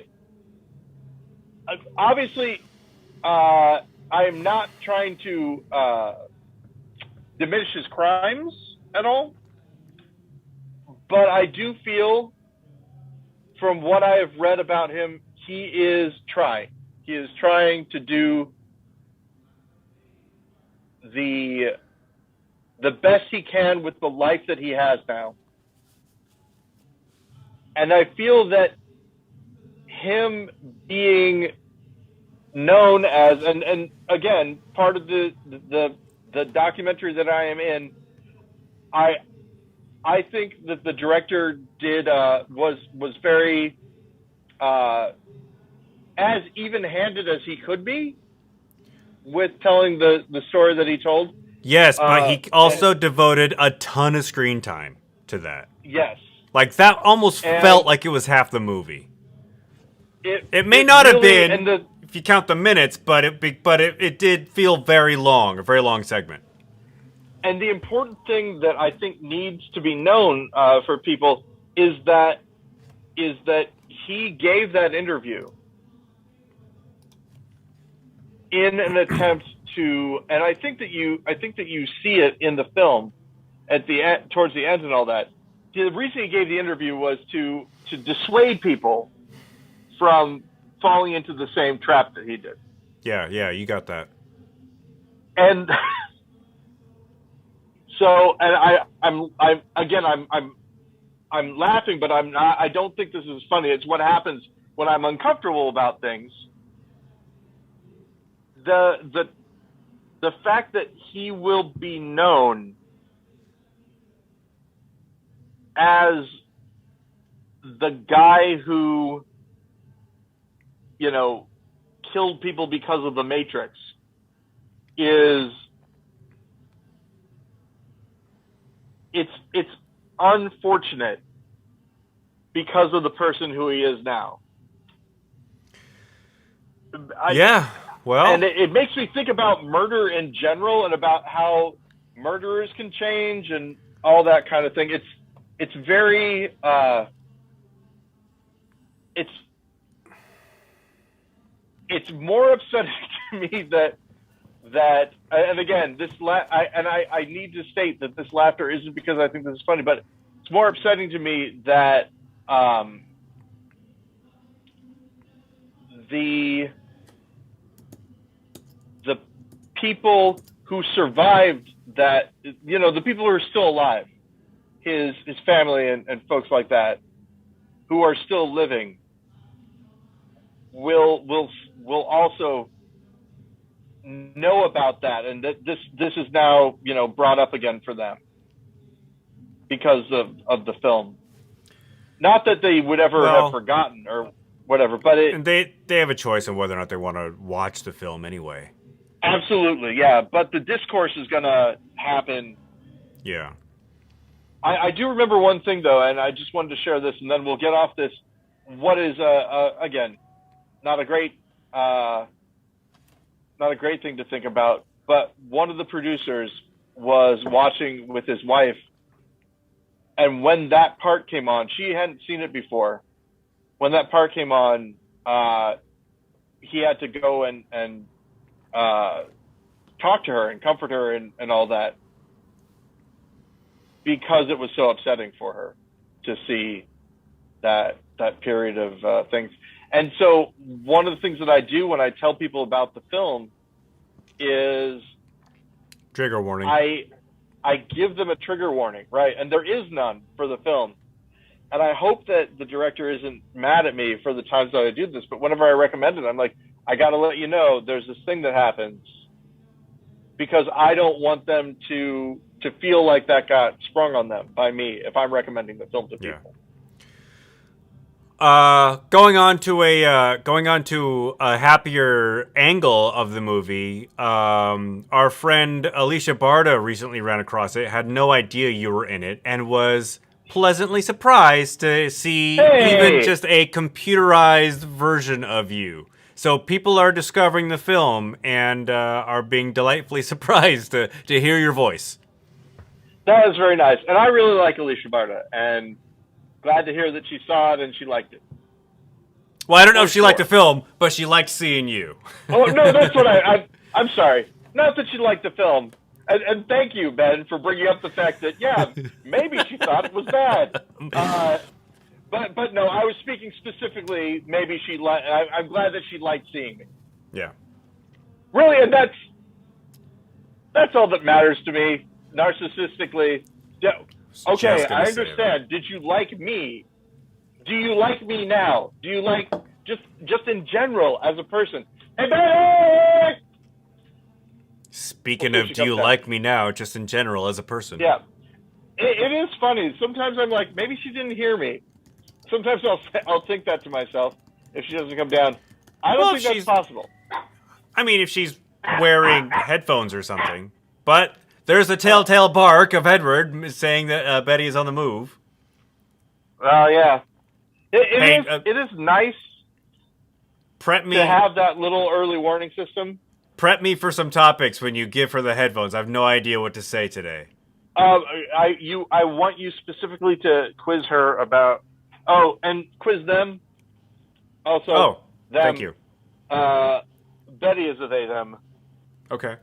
obviously, I am not trying to diminish his crimes at all, but I do feel, from what I have read about him, he is trying. He is trying to do the best he can with the life that he has now. And I feel that him being known as, and again, part of the documentary that I am in, I think that the director did was very as even-handed as he could be with telling the story that he told. Yes, but he also And devoted a ton of screen time to that. yes, Like, that almost felt and like it was half the movie. It may it not have really, and been, if you count the minutes, but it did feel very long, a very long segment. And the important thing that I think needs to be known for people is that he gave that interview in an attempt to, and I think that you see it in the film at the end, towards the end and all that. The reason he gave the interview was to dissuade people from falling into the same trap that he did. Yeah, you got that. And so, and I'm laughing, but I'm not. I don't think this is funny. It's what happens when I'm uncomfortable about things. The fact that he will be known as the guy who, killed people because of the Matrix is it's unfortunate because of the person who he is now. And it makes me think about murder in general and about how murderers can change and all that kind of thing. It's very it's more upsetting to me that and again I need to state that this laughter isn't because I think this is funny, but it's more upsetting to me that the people who survived that, the people who are still alive, his family and folks like that, who are still living, will also know about that, and that this is now brought up again for them because of the film. Not that they would ever have forgotten or whatever, but and they have a choice on whether or not they want to watch the film anyway. Absolutely, yeah. But the discourse is going to happen. Yeah. I do remember one thing, though, and I just wanted to share this, and then we'll get off this. What is, again, not a great thing to think about, but one of the producers was watching with his wife, and when that part came on, she hadn't seen it before. When that part came on, he had to go and talk to her and comfort her and all that, because it was so upsetting for her to see that period of things. And so one of the things that I do when I tell people about the film is trigger warning. I give them a trigger warning, right? And there is none for the film. And I hope that the director isn't mad at me for the times that I do this, but whenever I recommend it, I'm like, I got to let you know there's this thing that happens, because I don't want them to feel like that got sprung on them by me if I'm recommending the film to people. Going on to a happier angle of the movie, our friend Alicia Barda recently ran across it, had no idea you were in it, and was pleasantly surprised to see even just a computerized version of you. So people are discovering the film and are being delightfully surprised to hear your voice. That was very nice. And I really like Alicia Barda, and glad to hear that she saw it and she liked it. Well, I don't know if she liked the film, but she liked seeing you. Oh, no, that's what I'm sorry. Not that she liked the film. And thank you, Ben, for bringing up the fact that, yeah, maybe she thought it was bad. But no, I was speaking specifically, maybe I'm glad that she liked seeing me. Yeah. Really, and that's all that matters to me, narcissistically. Okay, I understand. Did you like me? Do you like me now? Do you like, just in general, as a person? Hey, Ben! Speaking of, do you like me now, just in general, as a person? Yeah. it is funny. Sometimes I'm like, maybe she didn't hear me. Sometimes I'll think that to myself if she doesn't come down. I don't think that's possible. I mean, if she's wearing headphones or something. But there's a telltale bark of Edward saying that Betty is on the move. Oh, yeah. It is nice to have that little early warning system. Prep me for some topics when you give her the headphones. I have no idea what to say today. I want you specifically to quiz her about... Oh, and quiz them. Also, them. Thank you. Betty is a they, them. Okay.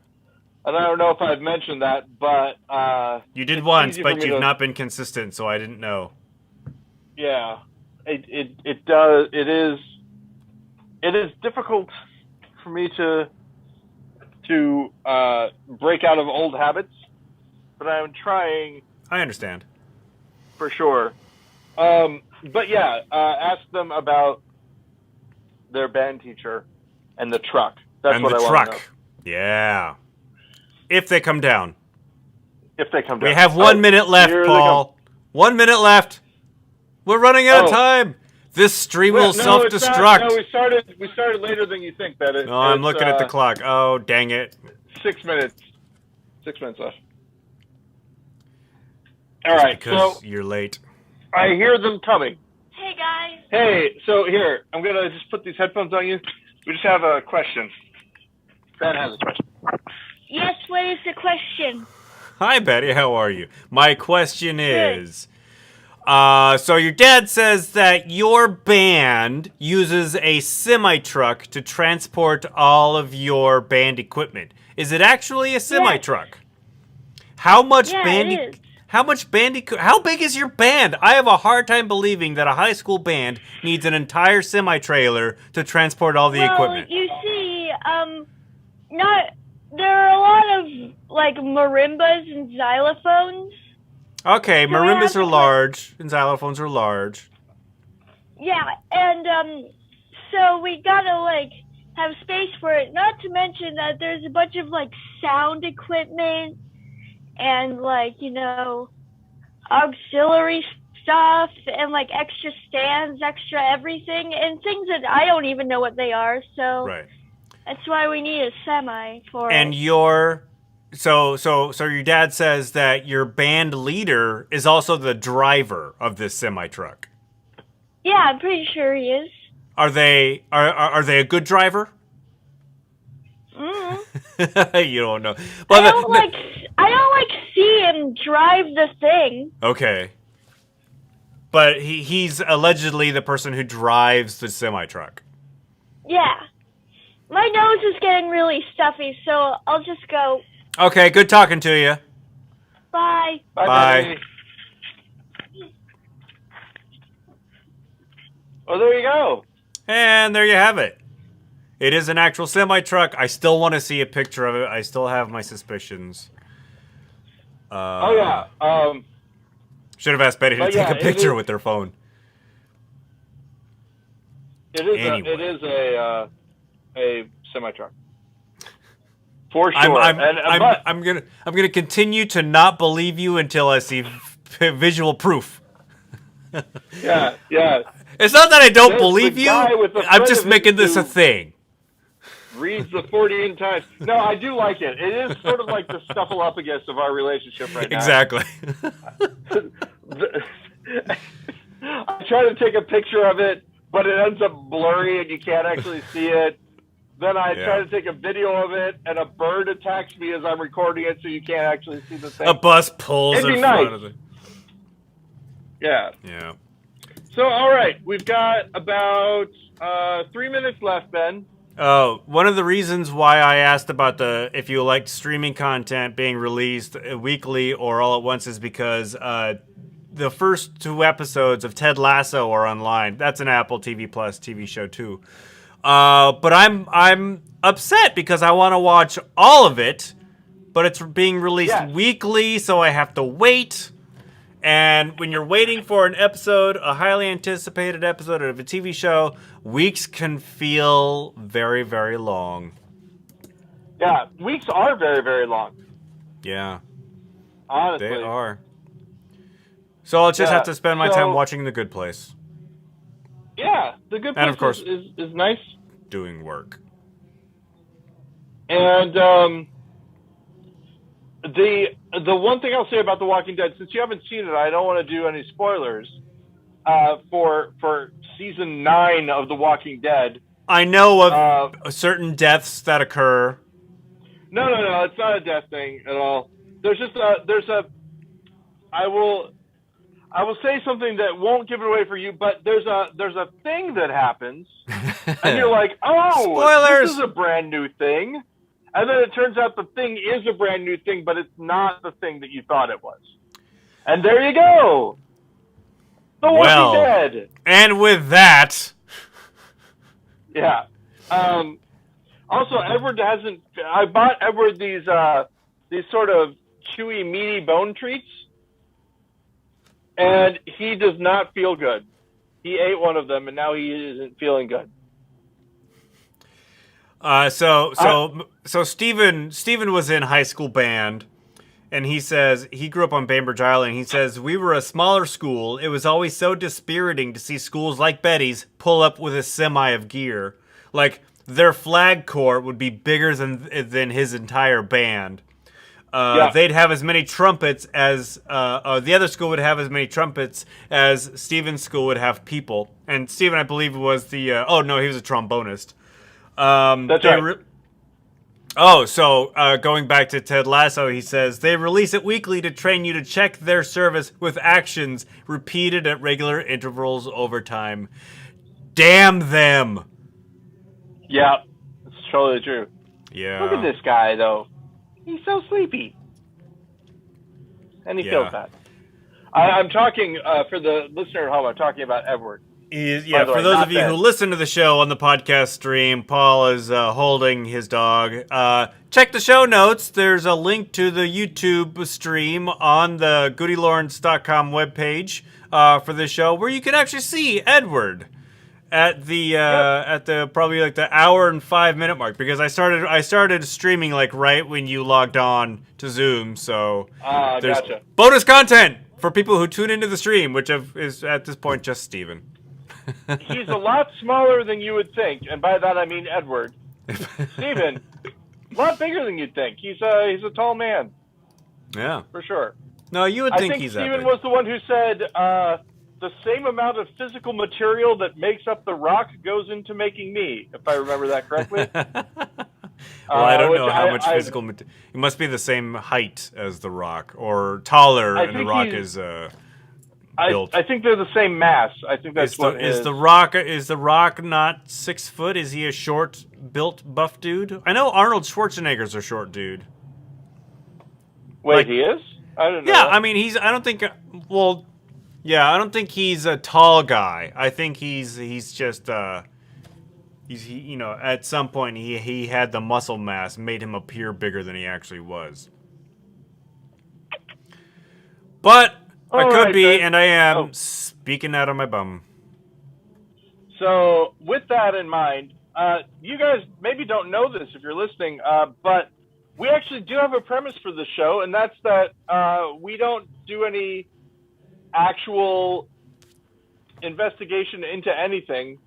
And I don't know if I've mentioned that, but... you did once, but you've not been consistent, so I didn't know. Yeah. It does... It is difficult for me to break out of old habits, but I'm trying. I understand. For sure. But yeah, ask them about their band teacher and the truck. That's what I want to know. Yeah. If they come down. If they come down. We have 1 minute left, Paul. 1 minute left. We're running out of time. This stream will self-destruct. No, we started later than you think, Betty. No, I'm looking at the clock. Oh, dang it. 6 minutes. 6 minutes left. All right, because you're late. I hear them coming. Hey, guys. Hey, so here, I'm going to just put these headphones on you. We just have a question. Ben has a question. Yes, what is the question? Hi, Betty. How are you? My question is... so your dad says that your band uses a semi-truck to transport all of your band equipment. Is it actually a semi-truck? How much how big is your band? I have a hard time believing that a high school band needs an entire semi-trailer to transport all the equipment. Well, you see, there are a lot of like marimbas and xylophones. Okay, marimbas are large, and xylophones are large. Yeah, and so we gotta like have space for it. Not to mention that there's a bunch of like sound equipment and like auxiliary stuff and like extra stands, extra everything, and things that I don't even know what they are. So that's why we need a semi for it. And So your dad says that your band leader is also the driver of this semi-truck. Yeah, I'm pretty sure he is. Are they a good driver? You don't know. Well, I don't see him drive the thing. Okay. But he's allegedly the person who drives the semi-truck. Yeah. My nose is getting really stuffy, so I'll just go. Okay, good talking to you. Bye. Bye. Oh, there you go. And there you have it. It is an actual semi-truck. I still want to see a picture of it. I still have my suspicions. Should have asked Betty to take a picture with their phone. It is a semi-truck. For sure. I'm gonna continue to not believe you until I see visual proof. Yeah. It's not that I don't believe you. I'm just making this a thing. Reads the 14 times. No, I do like it. It is sort of like the snuffleupagus of our relationship right now. Exactly. I try to take a picture of it, but it ends up blurry and you can't actually see it. Then I try to take a video of it, and a bird attacks me as I'm recording it, so you can't actually see the thing. A bus pulls in front of it. Yeah. Yeah. So, all right, we've got about 3 minutes left, Ben. Oh, one of the reasons why I asked about if you liked streaming content being released weekly or all at once is because the first 2 episodes of Ted Lasso are online. That's an Apple TV Plus TV show too. But I'm upset because I want to watch all of it, but it's being released weekly, so I have to wait. And when you're waiting for an episode, a highly anticipated episode of a TV show, weeks can feel very, very long. Yeah, weeks are very, very long. Yeah. Honestly. They are. So I'll just Yeah, have to spend my time watching The Good Place. Yeah, The Good Place And of course, is nice. Doing work. And the one thing I'll say about The Walking Dead, since you haven't seen it, I don't want to do any spoilers for season 9 of The Walking Dead. I know of certain deaths that occur. No, it's not a death thing at all. There's just I will say something that won't give it away for you, but there's a thing that happens, and you're like, oh, spoilers! This is a brand new thing. And then it turns out the thing is a brand new thing, but it's not the thing that you thought it was. And there you go. The Walking Dead. And with that... Yeah. Also, Edward hasn't... I bought Edward these sort of chewy, meaty bone treats, and he does not feel good. He ate one of them, and now he isn't feeling good. So Steven was in high school band, and he says he grew up on Bainbridge Island. He says, we were a smaller school. It was always so dispiriting to see schools like Betty's pull up with a semi of gear. Like, their flag corps would be bigger than his entire band. They'd have as many trumpets as the other school would have as many trumpets as Steven's school would have people. And Steven, I believe, was the he was a trombonist. That's right. Going back to Ted Lasso, he says, they release it weekly to train you to check their service with actions repeated at regular intervals over time. Damn them. Yeah, it's totally true. Yeah. Look at this guy, though. He's so sleepy. And he feels that. I'm talking, for the listener at home, I'm talking about Edward. For those of you who listen to the show on the podcast stream, Paul is holding his dog. Check the show notes. There's a link to the YouTube stream on the GudeLaurance.com webpage for this show, where you can actually see Edward at the probably like the hour and 5 minute mark, because I started streaming like right when you logged on to Zoom. So there's gotcha. Bonus content for people who tune into the stream, which is at this point just Steven. He's a lot smaller than you would think, and by that I mean Edward. Steven, a lot bigger than you'd think. He's a tall man. Yeah, for sure. No, you would think he's Steven that big. was the one who said the same amount of physical material that makes up the rock goes into making me, if I remember that correctly. Well, I don't know how much physical material. It must be the same height as the rock, or taller, and the rock is built. I think they're the same mass. I think that's is the rock not 6 foot? Is he a short built buff dude? I know Arnold Schwarzenegger's a short dude. Wait, he is? I don't know. Yeah, I mean I don't think he's a tall guy. I think he's just at some point he had the muscle mass made him appear bigger than he actually was. But I could be, and I am speaking out of my bum. So, with that in mind, you guys maybe don't know this if you're listening, but we actually do have a premise for the show, and that's that we don't do any actual investigation into anything.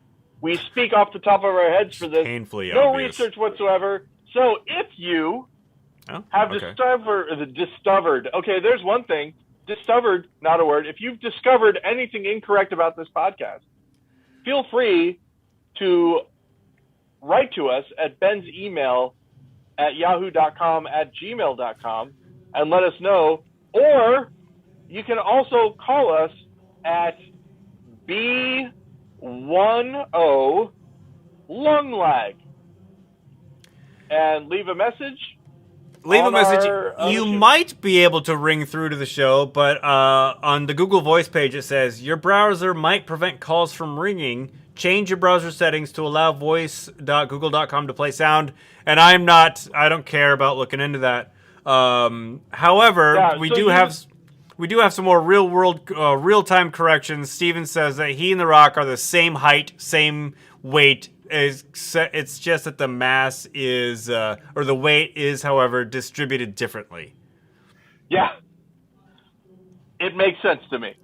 We speak off the top of our heads for this. Painfully no obvious. research whatsoever. So, if you have discovered, okay, there's one thing. Discovered, not a word. If you've discovered anything incorrect about this podcast, feel free to write to us at Ben's email at yahoo.com at gmail.com and let us know. Or you can also call us at B10 Lung Lag and leave a message. Leave a message. You might be able to ring through to the show, but on the Google Voice page it says, your browser might prevent calls from ringing. Change your browser settings to allow voice.google.com to play sound. And I don't care about looking into that. However, we do have some more real-time corrections. Steven says that he and The Rock are the same height, same weight. It's just that the mass is, or the weight is, however, distributed differently. Yeah. It makes sense to me.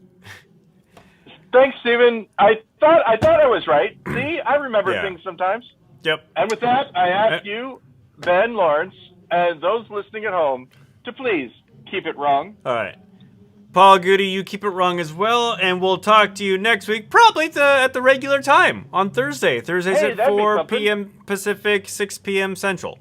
Thanks, Steven. I thought I was right. See, I remember Yeah. things sometimes. Yep. And with that, I ask you, Ben Lawrence, and those listening at home, to please keep it wrong. All right. Paul Goody, you keep it wrong as well, and we'll talk to you next week, probably at the regular time on Thursday. Thursdays Hey, at that'd be 4 something. p.m. Pacific, 6 p.m. Central.